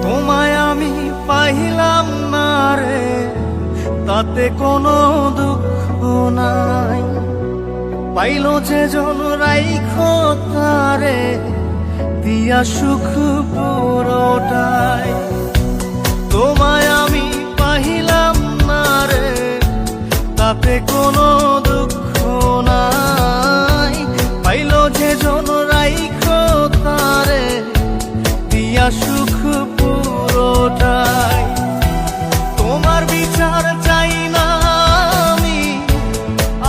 তোমায় আমি পাইলাম না রে, তাতে কোনো দুঃখ নাই। পাইল যে জন রাইখো তারে, দিয়া সুখ পুরোটাই। তোমায় আমি পাইলাম না রে, তাতে কোনো দুঃখ নাই। পাইল যে জন রাইখো তারে, দিয়া সুখ পুরোটাই। তোমার বিচার চাই না আমি,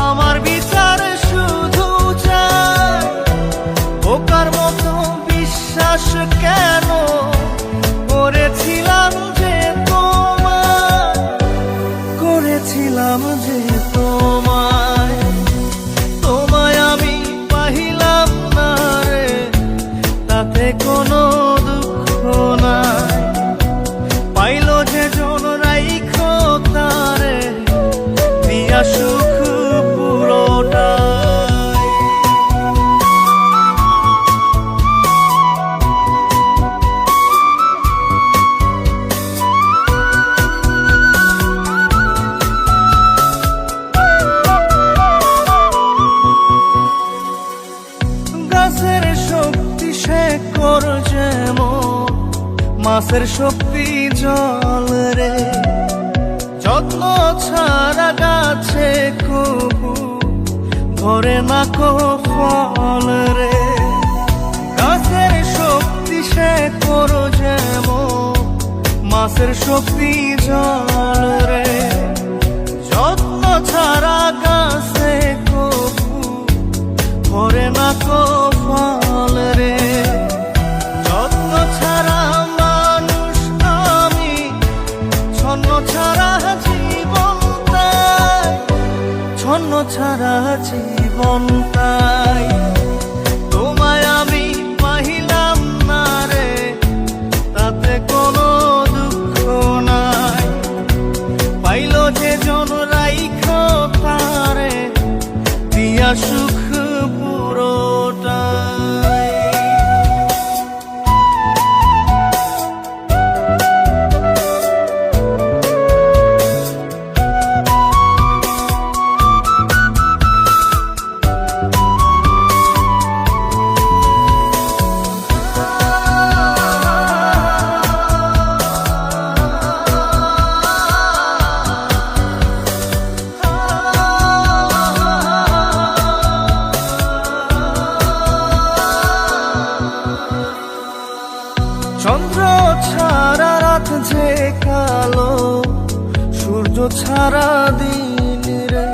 আমার বিচার শুধু চাই। বোকার মতো বিশ্বাস কেন করেছিলাম যে তোমায়, করেছিলাম যে তোমায়। তোমায় আমি পাইলাম না রে, তাতে কোনো দুঃখ নাই। পাইল যে জন রাইখো তারে, দিয়া সুখ পুরোটাই। গাছের শক্তি শেকর যেমন, মাছের শক্তি জল রে। যত্ন ছাড়া গাছে কবু ধরে না কো ফল রে। গাছের শক্তি শেকর যেমন, মাছের শক্তি জল রে। যত্ন ছাড়া গাছে কবু ধরে না কো ফল রে। যত্ন ছাড়া মানুষ আমি, ছন্ন ছাড়া জীবন তাই, ছন্ন ছাড়া জীবন তাই। তোমায় আমি পাইলাম না রে, তাতে কোনো দুঃখ নাই। পাইল যে জন রাইখো তারে, দিয়া সুখ পুরোটাই। চন্দ্র ছাড়া রাত যে কালো, সূর্য ছাড়া দিন রে।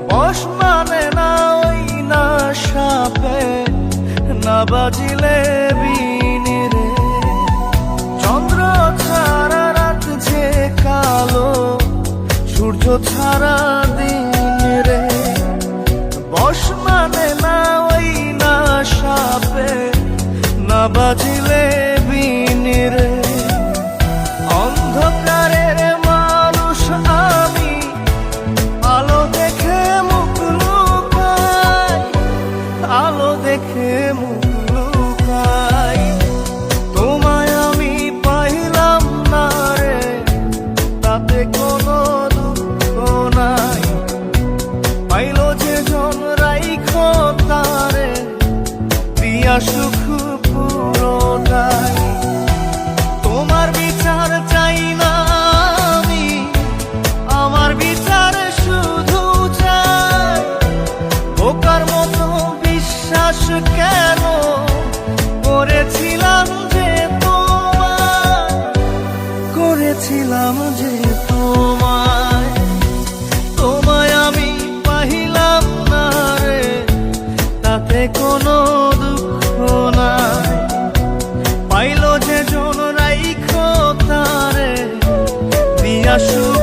বশ মানে না ওই না সাপে, না বাজিলে বিন রে। চন্দ্র ছাড়া রাত যে কালো, সূর্য ছাড়া দিন রে। বশ মানে না ওই না সাপে, না বাজিলে বিন রে। অন্ধকারের মানুষ আমি, আলো দেখে মুখ লুকাই, আলো দেখে মুখ লুকাই। তোমায় আমি পাইলাম না রে, তাতে কোনো দুঃখ নাই। পাইল যে জন রাইখো তারে, দিয়া সুখ পুরোটাই। তোমার বিচার চাই না আমি, আমার বিচার শুধু চাই। বোকার মতো বিশ্বাস কেন করেছিলাম যে তোমায়, করেছিলাম যে তোমায়। তোমায় আমি পাইলাম না রে, তাতে কোনো দুঃখ নাই। পাইল যে জন রাইখো তারে, দিয়া সুখ